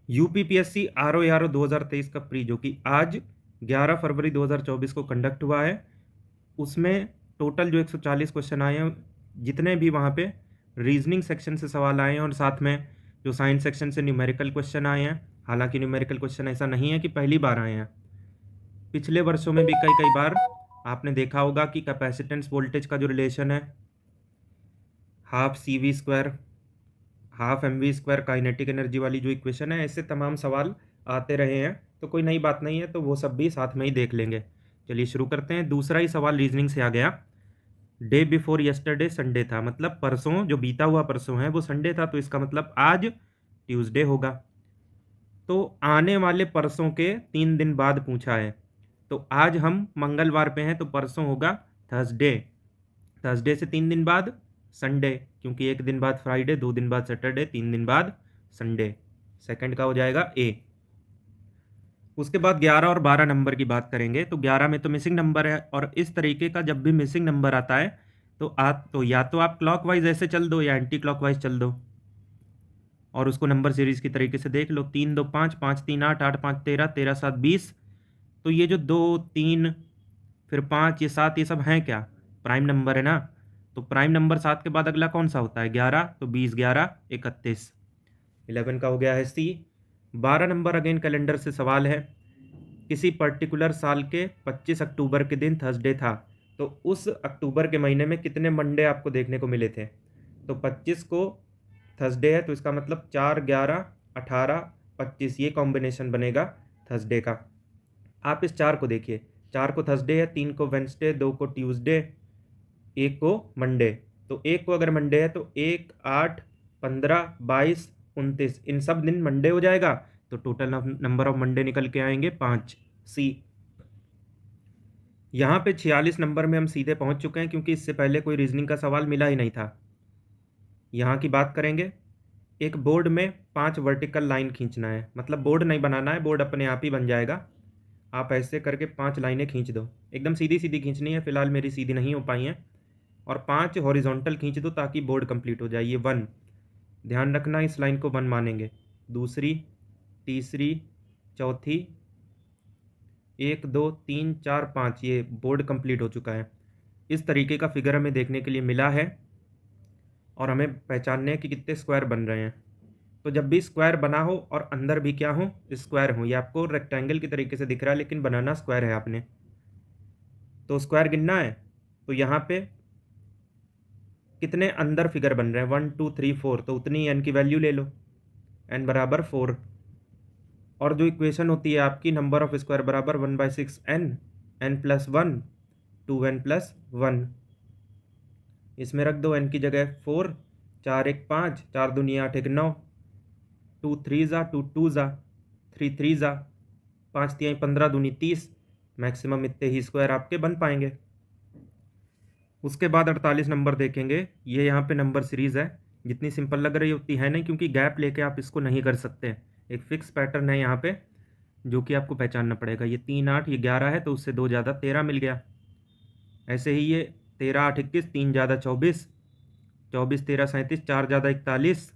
UPPSC RO 2023 का pre जो कि आज 11 फरवरी 2024 को कंडक्ट हुआ है, उसमें टोटल जो 140 क्वेश्चन आए हैं, जितने भी वहाँ पे रीजनिंग सेक्शन से सवाल आए हैं और साथ में जो साइंस सेक्शन से न्यूमेरिकल क्वेश्चन आए हैं। हालांकि न्यूमेरिकल क्वेश्चन ऐसा नहीं है कि पहली बार आए हैं, पिछले वर्षों में भी कई कई बार आपने देखा होगा कि कैपेसिटेंस वोल्टेज का जो रिलेशन है half C V square half M V square kinetic energy वाली जो इक्वेशन है, ऐसे तमाम सवाल आते रहे हैं, तो कोई नई बात नहीं है, तो वो सब भी साथ में ही देख लेंगे। चलिए शुरू करते हैं। दूसरा ही सवाल रीजनिंग से आ गया। डे बिफोर यस्टरडे संडे था, मतलब परसों जो बीता हुआ परसों है वो संडे था, तो इसका मतलब आज ट्यूसडे होगा। तो आने वाले परसों के 3 दिन बाद पूछा है, तो आज हम मंगलवार पे हैं तो परसों होगा थर्सडे। थर्सडे से 3 दिन बाद संडे, क्योंकि 1 दिन बाद फ्राइडे, 2 दिन बाद सैटरडे, 3 दिन बाद संडे। सेकंड का हो जाएगा ए। उसके बाद 11 और 12 नंबर की बात करेंगे। तो 11 में तो मिसिंग नंबर है, और इस तरीके का जब भी मिसिंग नंबर आता है तो या तो आप क्लॉकवाइज ऐसे चल दो या एंटी क्लॉकवाइज चल दो, और उसको नंबर सीरीज की तरीके से देख लो। 3 2 5, 5 3 8, 8 5 13, 13 7 20। तो ये जो 2 3 फिर 5 ये 7 ये सब हैं क्या, प्राइम नंबर है ना। तो प्राइम नंबर 7 के बाद अगला कौन सा होता है, 11। तो 20 11 31। 11 का हो गया है सी। 12 नंबर अगेन कैलेंडर से सवाल है। किसी पर्टिकुलर साल के 25 अक्टूबर के दिन थर्सडे था, तो उस अक्टूबर के महीने में कितने मंडे आपको देखने को मिले थे। तो 25 को थर्सडे है, तो इसका मतलब 4 11 18 25, ये कॉम्बिनेशन बनेगा थर्सडे का। आप इस 4 को देखिए, 4 को थर्सडे है, 3 को वेंसडे, 2 को ट्यूसडे, 1 को मंडे। तो 1 को अगर मंडे है तो 1 8 15 22 29, इन सब दिन मंडे हो जाएगा, तो टोटल नंबर ऑफ मंडे निकल के आएंगे 5, सी। यहाँ पे 46 नंबर में हम सीधे पहुँच चुके हैं, क्योंकि इससे पहले कोई रीजनिंग का सवाल मिला ही नहीं था। यहाँ की बात करेंगे। एक बोर्ड में 5 वर्टिकल लाइन खींचना है, मतलब बोर्ड नहीं बनाना है, बोर्ड अपने आप ही बन जाएगा। आप ऐसे करके 5 लाइनें खींच दो, एकदम सीधी सीधी खींचनी है, फिलहाल मेरी सीधी नहीं हो पाई हैं। और 5 हॉरिजॉन्टल खींच दो ताकि बोर्ड कंप्लीट हो जाए। ये 1, ध्यान रखना इस लाइन को 1 मानेंगे। दूसरी, तीसरी, चौथी, 1 2 3 4 5, ये बोर्ड कंप्लीट हो चुका है। इस तरीके का फिगर हमें देखने के लिए मिला है, और हमें पहचानने हैं कि कितने स्क्वायर बन रहे हैं। तो जब भी स्क्वायर बना हो और अंदर भी क्या हो, स्क्वायर हो, ये आपको रेक्टेंगल की तरीके से दिख रहा है लेकिन बनाना स्क्वायर है आपने, तो स्क्वायर गिनना है। तो यहाँ पे कितने अंदर फिगर बन रहे हैं, 1 2 3 4, तो उतनी एन की वैल्यू ले लो, एन बराबर 4। और जो इक्वेशन होती है आपकी, नंबर ऑफ स्क्वायर बराबर 1/6 N, N plus 1, 2n plus 1। इसमें रख दो एन की जगह 4, 4 1 5, 4 दूनी 8 1 9, 2 3 ज़ा 2 2 ज़ा 3 3 ज़ा 5 तिहाई 15 दूनी 30। मैक्सिमम इतने ही स्क्वायर आपके बन पाएंगे। उसके बाद 48 नंबर देखेंगे। ये यहाँ पे नंबर सीरीज़ है, जितनी सिंपल लग रही होती है नहीं, क्योंकि गैप लेके आप इसको नहीं कर सकते। एक फिक्स पैटर्न है यहाँ पे जो कि आपको पहचानना पड़ेगा। ये 3 8, ये 11 है, तो उससे 2 ज़्यादा 13 मिल गया। ऐसे ही ये 13 8 21, 3 ज़्यादा 24, 24 13 37, 4 ज़्यादा 41,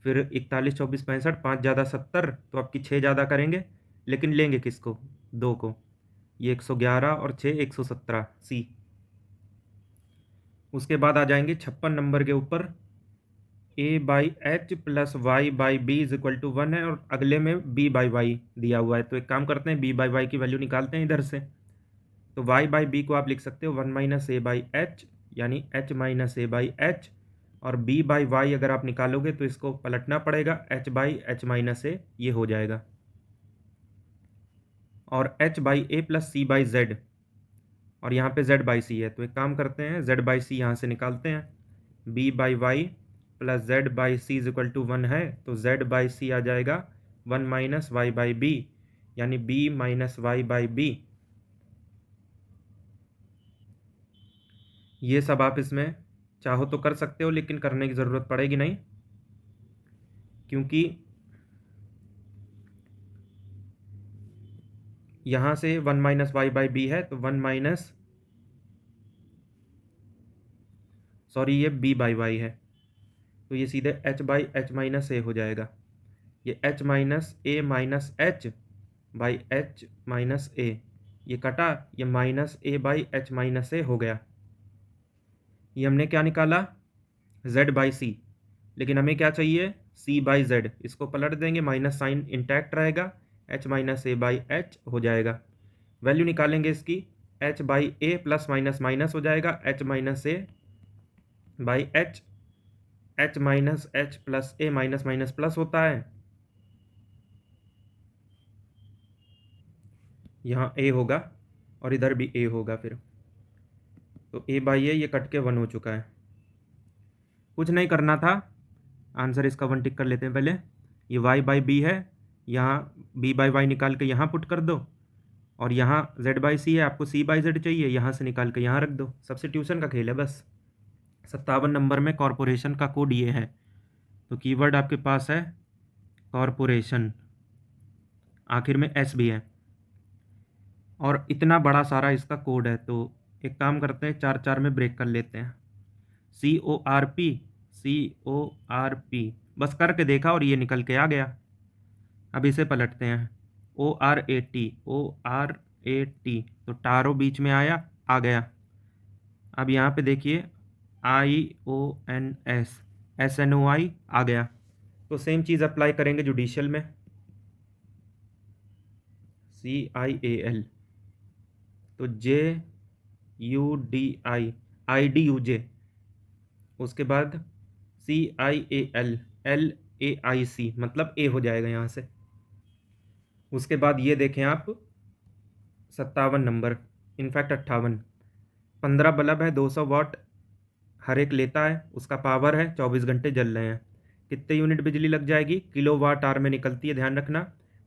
फिर 41 24 65, 5 ज़्यादा 70, तो आपकी 6 ज़्यादा करेंगे, लेकिन लेंगे किसको, 2 को। ये 111 और 6 117, सी। उसके बाद आ जाएंगे 56 नंबर के ऊपर। a/h plus y/b is equal to 1 है, और अगले में b/y दिया हुआ है। तो एक काम करते हैं, b/y की वैल्यू निकालते हैं इधर से। तो y/b को आप लिख सकते हो 1 माइनस a/h, यानी h माइनस a/h। और b/y अगर आप निकालोगे तो इसको पलटना पड़ेगा, h/h माइनस a, ये हो जाएगा। और h/a प्लस c/z, और यहाँ पे z/c है, तो एक काम करते हैं, z/c यहाँ से निकालते हैं। b/y plus z/c is equal to 1 है, तो z/c आ जाएगा 1 माइनस y/b, यानी b माइनस y/b। ये सब आप इसमें चाहो तो कर सकते हो, लेकिन करने की ज़रूरत पड़ेगी नहीं, क्योंकि यहाँ से 1 माइनस y/b है, तो 1 माइनस, सॉरी ये b/y है, तो ये सीधे h/h माइनस a हो जाएगा। ये h minus A minus H by H minus A, ये कटा, ये minus A by H minus A हो गया। ये हमने क्या निकाला, z बाई सी, लेकिन हमें क्या चाहिए, c बाई जेड। इसको पलट देंगे, माइनस साइन इंटैक्ट रहेगा, h minus A by H हो जाएगा। वैल्यू निकालेंगे इसकी, h by A plus minus minus हो जाएगा, h minus A by H, h minus H plus A, minus minus plus होता है, यहाँ a होगा और इधर भी a होगा। फिर तो a बाई ए, ये कट के 1 हो चुका है। कुछ नहीं करना था, आंसर इसका 1 टिक कर लेते हैं पहले। ये y बाई बी है, यहाँ b बाई वाई निकाल के यहाँ पुट कर दो, और यहाँ z बाई सी है, आपको c बाई जेड चाहिए, यहाँ से निकाल के यहाँ रख दो। सब्स्टिट्यूशन का खेल है बस। 57 नंबर में कॉरपोरेशन का कोड ये है, तो कीवर्ड आपके पास है कॉरपोरेशन, आखिर में s भी है, और इतना बड़ा सारा इसका कोड है। तो एक काम करते हैं, 4 4 में ब्रेक कर लेते हैं। CORP बस करके देखा और ये निकल के आ गया। अब इसे पलटते हैं, ORAT, तो टारो बीच में आया, आ गया। अब यहाँ पे देखिए IONS, SNOI आ गया। तो सेम चीज़ अप्लाई करेंगे जुडिशियल में, CIAL, तो JUDI, उसके बाद CIAL, LAIC, मतलब A हो जाएगा यहाँ से। उसके बाद ये देखें आप 57 नंबर, इनफैक्ट 58, 15 बल्ब है, 200 वाट हर एक लेता है, उसका पावर है, 24 घंटे जल रहे हैं। कितने यूनिट बिजली लग जाएगी, किलो वाट आवर में निकलती है, ध्यान रखना।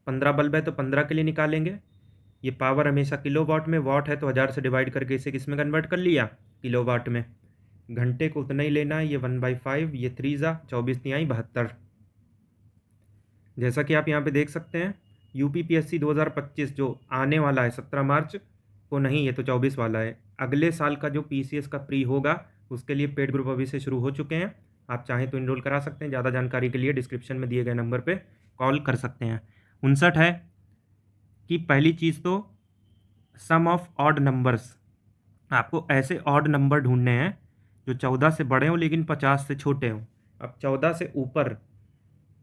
15 बल्ब है तो 15 के लिए निकालेंगे, ये पावर हमेशा किलो वाट में, वाट है तो 1000 से डिवाइड करके इसे किस में कन्वर्ट कर लिया, किलो वाट में। घंटे को उतना ही लेना है, ये 1/5, ये 3 ज़ा 24 तिहाई 72। जैसा कि आप यहाँ पे देख सकते हैं, UPPSC 2025 जो आने वाला है 17 मार्च को, नहीं ये तो 24 वाला है, अगले साल का जो PCS का प्री होगा उसके लिए पेड ग्रुप अभी से शुरू हो चुके हैं। आप चाहें तो इनरोल करा सकते हैं। ज़्यादा जानकारी के लिए डिस्क्रिप्शन में दिए गए नंबर पे कॉल कर सकते हैं। 59 है कि पहली चीज़ तो सम ऑफ ऑड नंबर्स, आपको ऐसे ऑड नंबर ढूंढने हैं जो 14 से बड़े हों लेकिन 50 से छोटे हों। अब 14 से ऊपर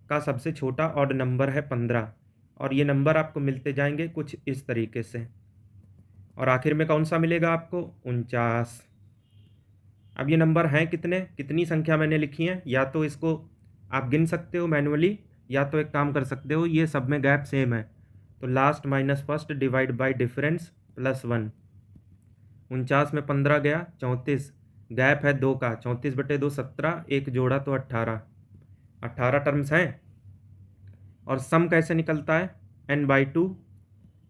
का सबसे छोटा ऑड नंबर है 15, और ये नंबर आपको मिलते जाएंगे कुछ इस तरीके से, और आखिर में कौन सा मिलेगा आपको, 49। अब ये नंबर हैं कितने, कितनी संख्या मैंने लिखी है, या तो इसको आप गिन सकते हो मैनुअली, या तो एक काम कर सकते हो, ये सब में गैप सेम है, तो last minus first divide by difference plus 1। 49 में 15 गया, 34, गैप है 2 का, 34/2 17, एक जोड़ा तो 18 टर्म्स हैं। और सम कैसे निकलता है, n/2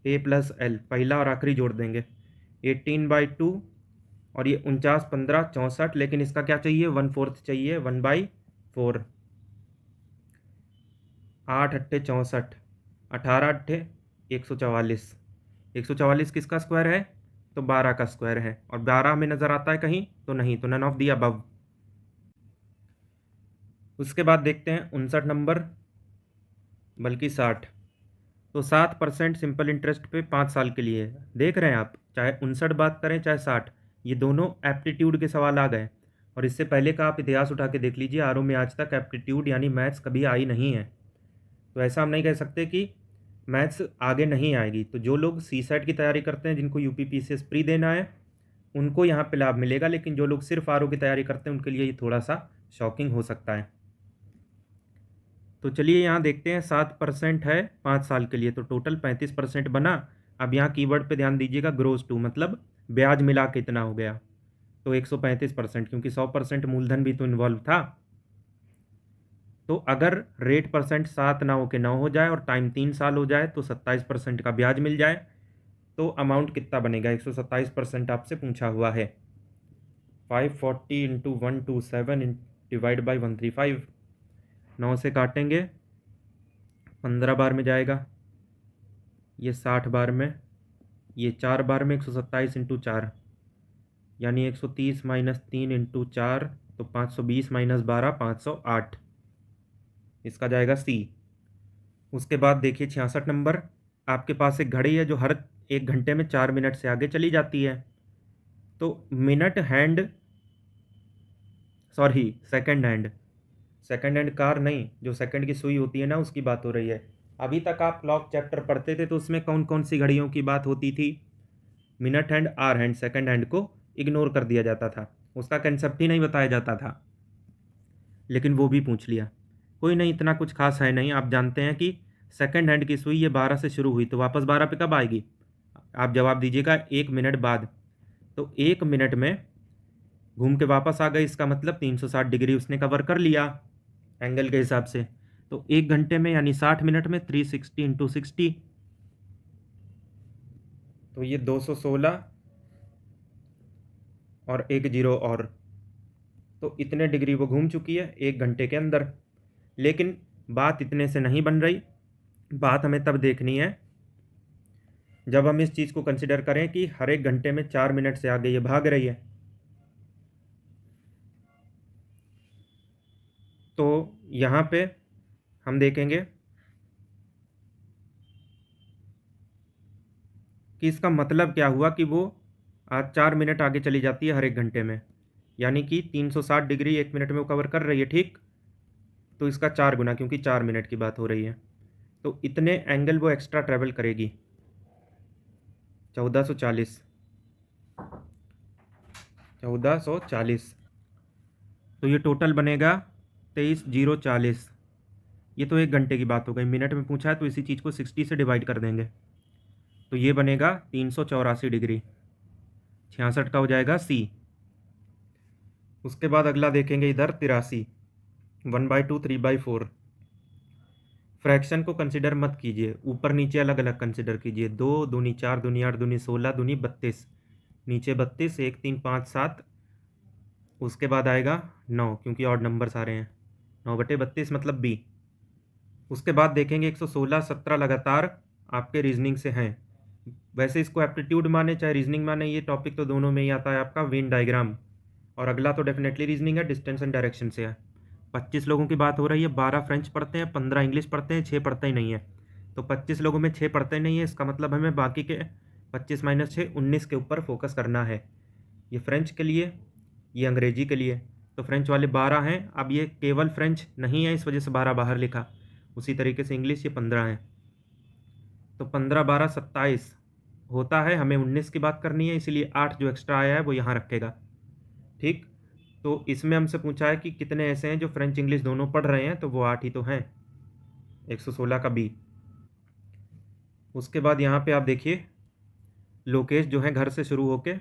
a प्लस l, पहला और आखिरी जोड़ देंगे, 18/2, और ये 49 15 64, लेकिन इसका क्या चाहिए, 1/4 चाहिए, 1/4, 8 8 64, 18 8 144, 144 किसका स्क्वायर है, तो 12 का स्क्वायर है, और 12 हमें नज़र आता है कहीं, तो नहीं, तो नन ऑफ दी अबव। उसके बाद देखते हैं 59 नंबर, बल्कि 60, तो 7% सिंपल इंटरेस्ट पे 5 साल के लिए है। देख रहे हैं आप, चाहे 59 बात करें चाहे 60, ये दोनों एप्टीट्यूड के सवाल आ गए। और इससे पहले का आप इतिहास उठा के देख लीजिए, आरओ में आज तक एप्टीट्यूड यानी मैथ्स कभी आई नहीं है। तो ऐसा हम नहीं कह सकते कि मैथ्स आगे नहीं आएगी। तो जो लोग CSET की तैयारी करते हैं, जिनको UPPCS प्री देना है, उनको यहाँ पे लाभ मिलेगा, लेकिन जो लोग सिर्फ आरओ की तैयारी करते हैं उनके लिए ये थोड़ा सा शॉकिंग हो सकता है। तो चलिए यहाँ देखते हैं, 7% है 5 साल के लिए, तो टोटल 35% बना। अब यहाँ कीवर्ड पे ध्यान दीजिएगा, ग्रोस टू, मतलब ब्याज मिला के इतना हो गया, तो 135%, क्योंकि 100% मूलधन भी तो इन्वॉल्व था। तो अगर रेट परसेंट 7 ना हो के 9 हो जाए और टाइम 3 साल हो जाए तो 27% का ब्याज मिल जाए, तो अमाउंट कितना बनेगा, 127% आपसे पूछा हुआ है। 540 इंटू 127 डिवाइड बाई 135, 9 से काटेंगे 15 बार में जाएगा, ये 60 बार में, ये 4 बार में, 127 इंटू 4 यानी 130 माइनस 3 इंटू 4, तो 520 माइनस 12 508, इसका जाएगा C। उसके बाद देखिए 66 नंबर, आपके पास एक घड़ी है जो हर 1 घंटे में 4 मिनट से आगे चली जाती है। तो minute hand, sorry second hand car नहीं, जो सेकंड की सुई होती है ना, उसकी बात हो रही है। अभी तक आप क्लॉक चैप्टर पढ़ते थे तो उसमें कौन कौन सी घड़ियों की बात होती थी? Minute hand, hour hand, second hand को इग्नोर कर दिया जाता था, उसका कंसेप्ट ही नहीं बताया जाता था, लेकिन वो भी पूछ लिया। कोई नहीं, इतना कुछ खास है नहीं। आप जानते हैं कि सेकंड हैंड की सुई ये 12 से शुरू हुई, तो वापस 12 पे कब आएगी? आप जवाब दीजिएगा 1 मिनट बाद। तो 1 मिनट में घूम के वापस आ गई, इसका मतलब 360 डिग्री उसने कवर कर लिया एंगल के हिसाब से। तो 1 घंटे में यानी 60 मिनट में 360 इंटू 60, तो ये 216 और एक जीरो और, तो इतने डिग्री वो घूम चुकी है 1 घंटे के अंदर। लेकिन बात इतने से नहीं बन रही, बात हमें तब देखनी है जब हम इस चीज़ को कंसिडर करें कि हर 1 घंटे में 4 मिनट से आगे ये भाग रही है। तो यहाँ पे हम देखेंगे कि इसका मतलब क्या हुआ कि वो आज 4 मिनट आगे चली जाती है हर 1 घंटे में, यानी कि 360 डिग्री 1 मिनट में वो कवर कर रही है, ठीक। तो इसका 4 गुना, क्योंकि 4 मिनट की बात हो रही है, तो इतने एंगल वो एक्स्ट्रा ट्रेवल करेगी। 1440, तो ये टोटल बनेगा 23,040। ये तो 1 घंटे की बात हो गई, मिनट में पूछा है तो इसी चीज़ को 60 से डिवाइड कर देंगे, तो ये बनेगा 384 डिग्री। 66 का हो जाएगा सी। उसके बाद अगला देखेंगे इधर 83, 1/2 3/4। फ्रैक्शन को कंसिडर मत कीजिए, ऊपर नीचे अलग अलग कंसिडर कीजिए। 2 दूनी 4 दूनी 8 दूनी 16 दूनी 32, नीचे 32, 1 3 5 7, उसके बाद आएगा 9, क्योंकि ऑड नंबर सारे हैं। 9/32 मतलब बी। उसके बाद देखेंगे 116 17 लगातार आपके रीजनिंग से हैं। वैसे इसको एप्टीट्यूड माने चाहे रीजनिंग माने, ये टॉपिक तो दोनों में ही आता है आपका, वेन डायग्राम। और अगला तो डेफिनेटली रीजनिंग है, डिस्टेंस एंड डायरेक्शन से है। 25 लोगों की बात हो रही है, 12 फ्रेंच पढ़ते हैं, 15 इंग्लिश पढ़ते हैं, 6 पढ़ते ही नहीं है। तो 25 लोगों में 6 पढ़ते नहीं है, इसका मतलब हमें बाकी के 25 - 6 19 के ऊपर फोकस करना है। ये फ्रेंच के लिए, ये अंग्रेजी के लिए। तो फ्रेंच वाले 12 हैं, अब ये केवल फ्रेंच नहीं है, इस वजह से 12 बाहर लिखा। उसी तरीके से इंग्लिश ये 15 हैं, तो 15 12 27 होता है। हमें 19 की बात करनी है, इसीलिए 8 जो एक्स्ट्रा आया है वो यहाँ रखेगा, ठीक। तो इसमें हमसे पूछा है कि कितने ऐसे हैं जो फ्रेंच इंग्लिश दोनों पढ़ रहे हैं, तो वो 8 ही तो हैं, 116 का बी। उसके बाद यहाँ पे आप देखिए लोकेश जो है घर से शुरू होके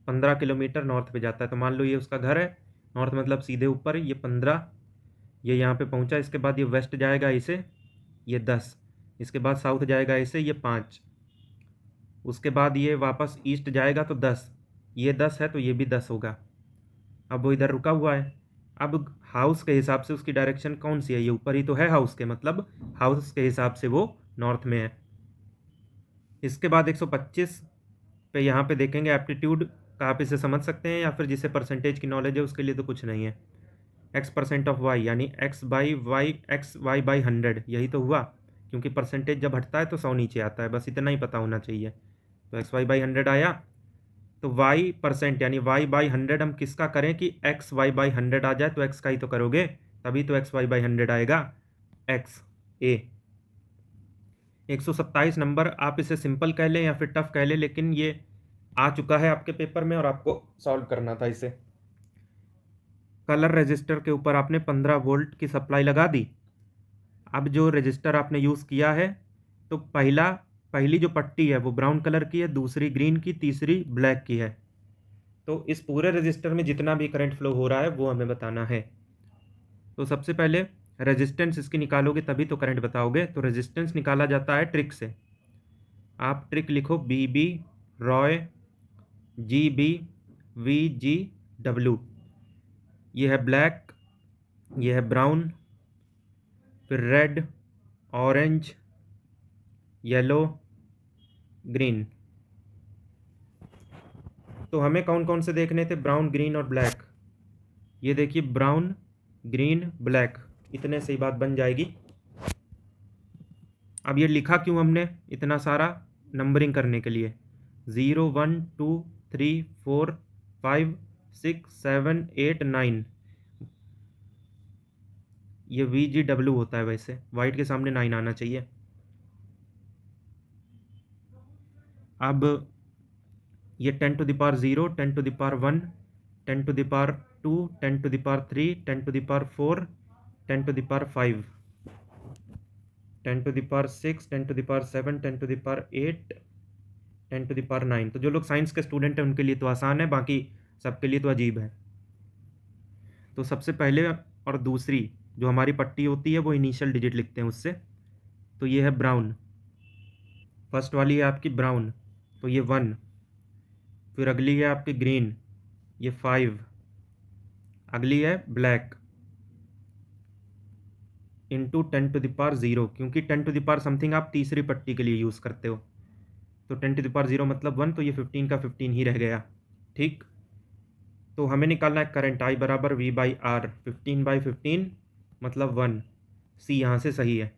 15 किलोमीटर नॉर्थ पे जाता है, तो मान लो ये उसका घर है, नॉर्थ मतलब सीधे ऊपर, ये 15, ये यहाँ पे पहुँचा। इसके बाद ये वेस्ट जाएगा इसे, ये 10, इसके बाद साउथ जाएगा इसे, ये 5, उसके बाद ये वापस ईस्ट जाएगा तो 10, ये 10 है तो ये भी 10 होगा। अब वो इधर रुका हुआ है, अब हाउस के हिसाब से उसकी डायरेक्शन कौन सी है? ये ऊपर ही तो है हाउस के, मतलब हाउस के हिसाब से वो नॉर्थ में है। इसके बाद 125 पे यहाँ पे देखेंगे एप्टीट्यूड का, आप इसे समझ सकते हैं, या फिर जिसे परसेंटेज की नॉलेज है उसके लिए तो कुछ नहीं है। x% ऑफ y यानी x/y/100, यही तो हुआ, क्योंकि परसेंटेज जब हटता है तो 100 नीचे आता है, बस इतना ही पता होना चाहिए। तो xy/100 आया, तो y% यानी y/100 हम किसका करें कि xy/100 आ जाए, तो x का ही तो करोगे, तभी तो xy/100 आएगा, x a। 127 नंबर, आप इसे सिंपल कह लें या फिर टफ कह लें, लेकिन ये आ चुका है आपके पेपर में और आपको सॉल्व करना था इसे। कलर रजिस्टर के ऊपर आपने 15 वोल्ट की सप्लाई लगा दी। अब जो रजिस्टर आपने यूज़ किया है, तो पहली जो पट्टी है वो ब्राउन कलर की है, दूसरी ग्रीन की, तीसरी ब्लैक की है। तो इस पूरे रजिस्टर में जितना भी करंट फ्लो हो रहा है वो हमें बताना है। तो सबसे पहले रेजिस्टेंस इसकी निकालोगे तभी तो करंट बताओगे। तो रेजिस्टेंस निकाला जाता है ट्रिक से। आप ट्रिक लिखो, BB रॉय GB VGW। ये है ब्लैक, ये है ब्राउन, फिर रेड, ऑरेंज, येलो, ग्रीन। तो हमें कौन कौन से देखने थे? ब्राउन, ग्रीन और ब्लैक। ये देखिए ब्राउन, ग्रीन, ब्लैक, इतने से ही बात बन जाएगी। अब ये लिखा क्यों हमने इतना सारा? नंबरिंग करने के लिए। 0 1 2 3 4 5 6 7 8 9, ये VGW होता है, वैसे वाइट के सामने 9 आना चाहिए। अब ये 10 to the power 0, 10 to the power 1, 10 to the power 2, 10 to the power 3, 10 to the power 4, 10 to the power 5, 10 to the power 6, 10 to the power 7, 10 to the power 8, 10 to the power 9। तो जो लोग science के student हैं उनके लिए तो आसान है, बाकी सबके लिए तो अजीब है। तो सबसे पहले और दूसरी जो हमारी पट्टी होती है वो इनिशियल डिजिट लिखते हैं उससे। तो ये है ब्राउन, फर्स्ट वाली है आपकी ब्राउन, तो ये 1। फिर अगली है आपकी ग्रीन, ये 5। अगली है black, into 10 to the power 0, क्योंकि 10 टू द पावर समथिंग आप तीसरी पट्टी के लिए यूज़ करते हो। तो 10 टू द पावर 0 मतलब 1, तो ये 15 का 15 ही रह गया। ठीक, तो हमें निकालना है करंट I बराबर V बाई R, 15 बाई 15 मतलब 1। सी यहाँ से सही है।